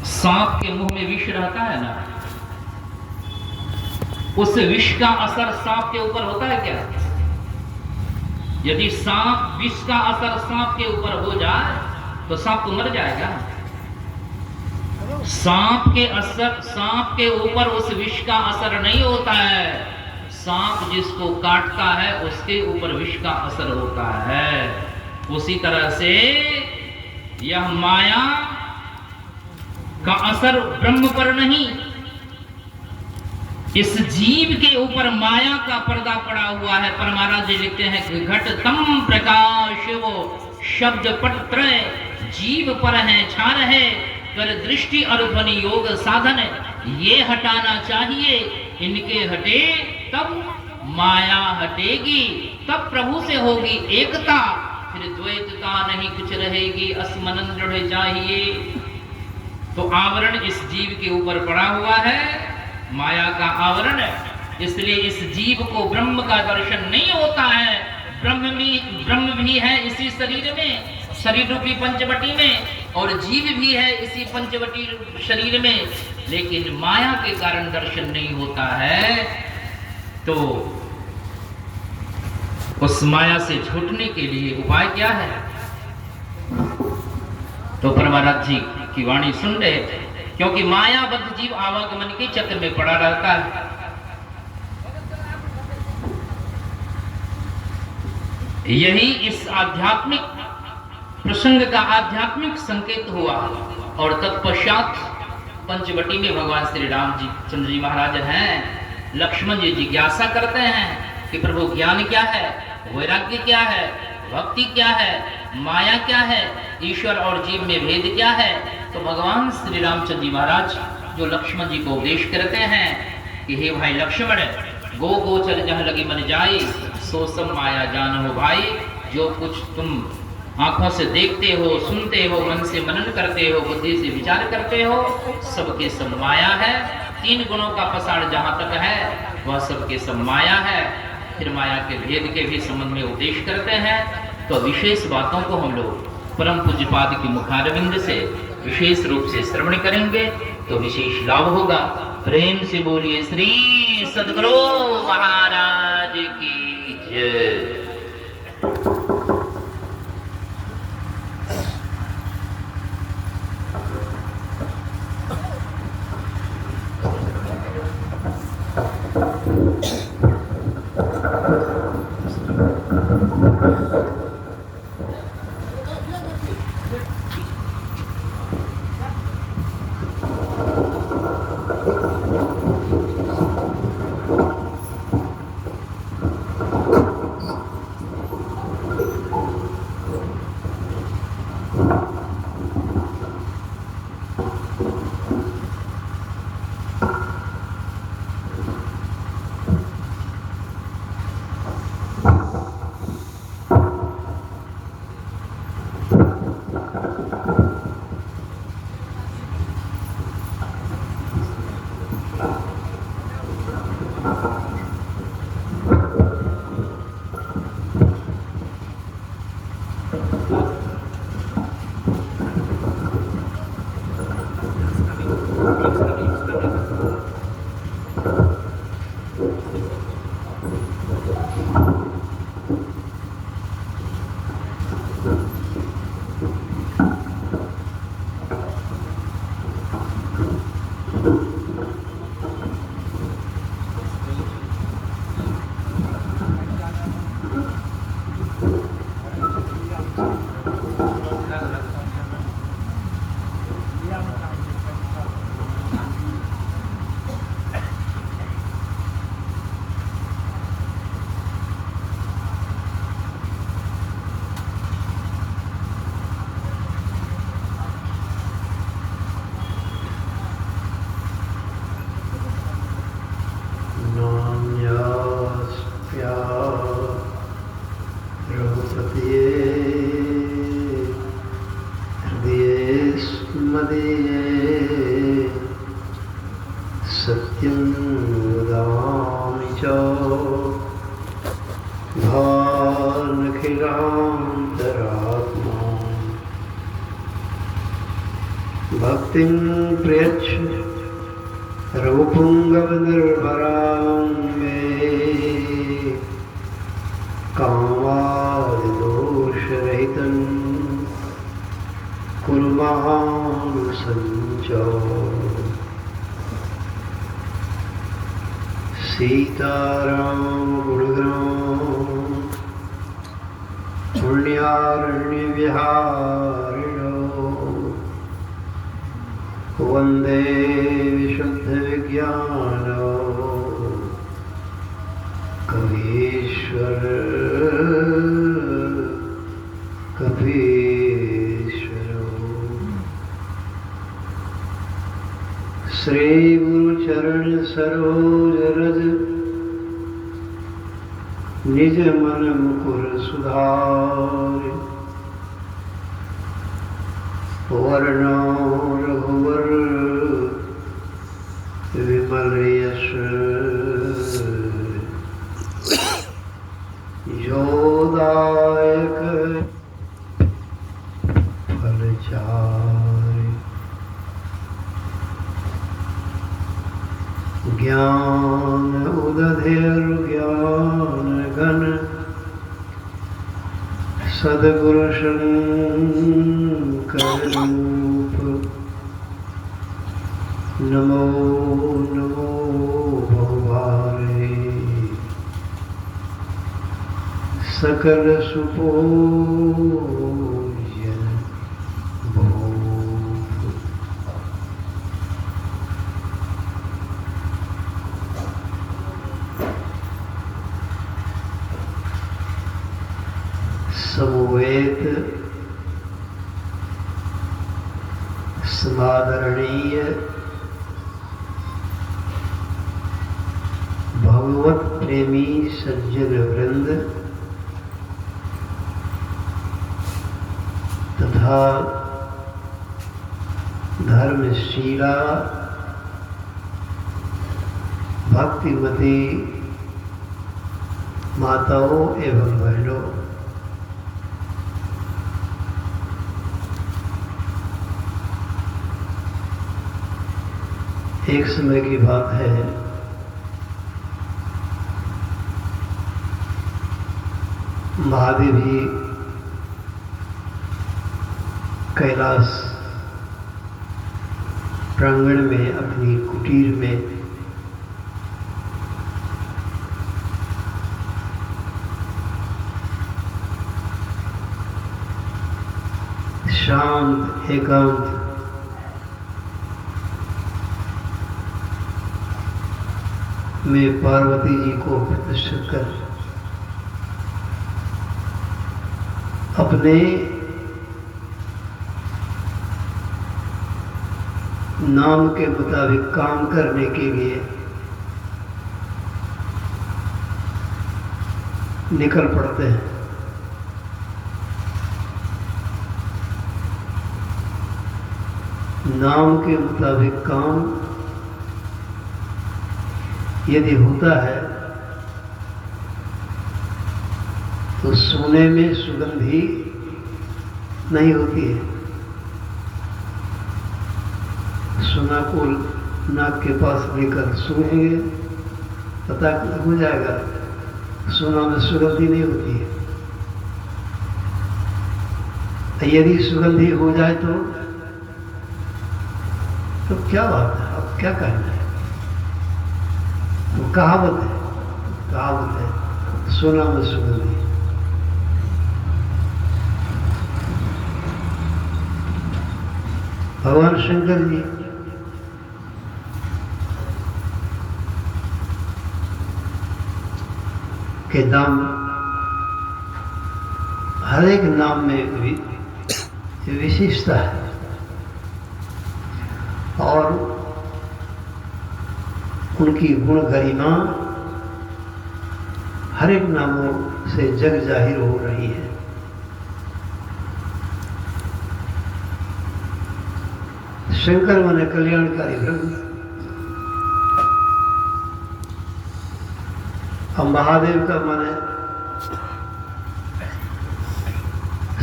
सांप के मुंह में विष रहता है ना, उस विष का असर सांप के ऊपर होता है क्या? यदि सांप विष का असर सांप के ऊपर हो जाए तो सांप तो मर जाएगा। सांप के ऊपर उस विष का असर नहीं होता है। सांप जिसको काटता है उसके ऊपर विष का असर होता है। उसी तरह से यह माया का असर ब्रह्म पर नहीं, इस जीव के ऊपर माया का पर्दा पड़ा हुआ है। पर महाराज जी लिखते हैं कि घटतम प्रकाश वो शब्द पत्र जीव पर है छार है, कर दृष्टि और ध्वनि योग साधन ये हटाना चाहिए। इनके हटे तब माया हटेगी, तब प्रभु से होगी एकता, फिर द्वैतता नहीं कुछ रहेगी। असमनन दृढ़ चाहिए। तो आवरण इस जीव के ऊपर पड़ा हुआ है, माया का आवरण है, इसलिए इस जीव को ब्रह्म का दर्शन नहीं होता है। ब्रह्म भी है इसी शरीर में, शरीर रूपी पंचवटी में, और जीव भी है इसी पंचवटी शरीर में, लेकिन माया के कारण दर्शन नहीं होता है। तो उस माया से छूटने के लिए उपाय क्या है? तो परमाराज जी की वाणी सुन रहे थे, क्योंकि मायाबद्ध जीव आवागमन के चक्र में पड़ा रहता है। यही इस आध्यात्मिक प्रसंग का आध्यात्मिक संकेत हुआ। और तत्पश्चात पंचवटी में भगवान श्री राम जी चंद्र जी महाराज हैं। लक्ष्मण जी जिज्ञासा करते हैं कि प्रभु ज्ञान क्या है, वैराग्य क्या है, भक्ति क्या है, माया क्या है, ईश्वर और जीव में भेद क्या है? तो भगवान श्री रामचंद्र जी महाराज जो लक्ष्मण जी को उपदेश करते हैं कि हे भाई लक्ष्मण, गो गोचर जहाँ लगी मन जाई, सो सब माया जान हो भाई। जो कुछ तुम आंखों से देखते हो, सुनते हो, मन से मनन करते हो, बुद्धि से विचार करते हो, सबके सब माया है। तीन गुणों का पसार जहाँ तक है वह सबके सब माया है। फिर माया के भेद के भी संबंध में उपदेश करते हैं। तो विशेष बातों को हम लोग परम पूज्यपाद की मुखारविंद से विशेष रूप से श्रवण करेंगे तो विशेष लाभ होगा। प्रेम से बोलिए श्री सद्गुरु महाराज की जय। भक्तिं प्रयच्छ रघुपुंगवनिर्भरां मे कामादिदोषरहितं कुरु मानुसञ्च। सीताराम गुणग्राम पुण्यारण्यविहारिणो वन्दे विशुद्धविज्ञानो कवीश्वर कपीश्वरो। श्री गुरुचरण सरोज रज निज मन मुकुर सुधारि। वर्णो रघुवर विमल यश जोदायक फलचारि। ज्ञान उदधेर ज्ञान घन सद्गुरु शंकर रूप। नमो नमो भगवाने सकल सुपूज्य भूप। समवेत समादरणीय भगवत प्रेमी सज्जन वृंद तथा धर्मशीला भक्तिमती माताओं एवं बहनों, एक समय की बात है, महादेव जी कैलाश प्रांगण में अपनी कुटीर में शांत एकांत में पार्वती जी को प्रतिष्ठित कर अपने नाम के मुताबिक काम करने के लिए निकल पड़ते हैं। नाम के मुताबिक काम यदि होता है तो सोने में सुगंधी नहीं होती है। सोना को नाक के पास लेकर सूंघेंगे पता हो जाएगा, सोना में सुगंधी नहीं होती है। यदि सुगंधी हो जाए तो क्या बात है, अब क्या कहना है। तो कहावत है सोना में सुगंधी। भगवान शंकर जी के नाम, हर एक नाम में विशेषता है और उनकी गुण गरिमा हर एक नामों से जग जाहिर हो रही है। शंकर माने कल्याणकारी ब्रह्म और महादेव का माने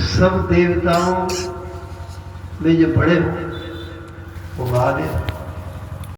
सब देवताओं में जो बड़े हो वो महादेव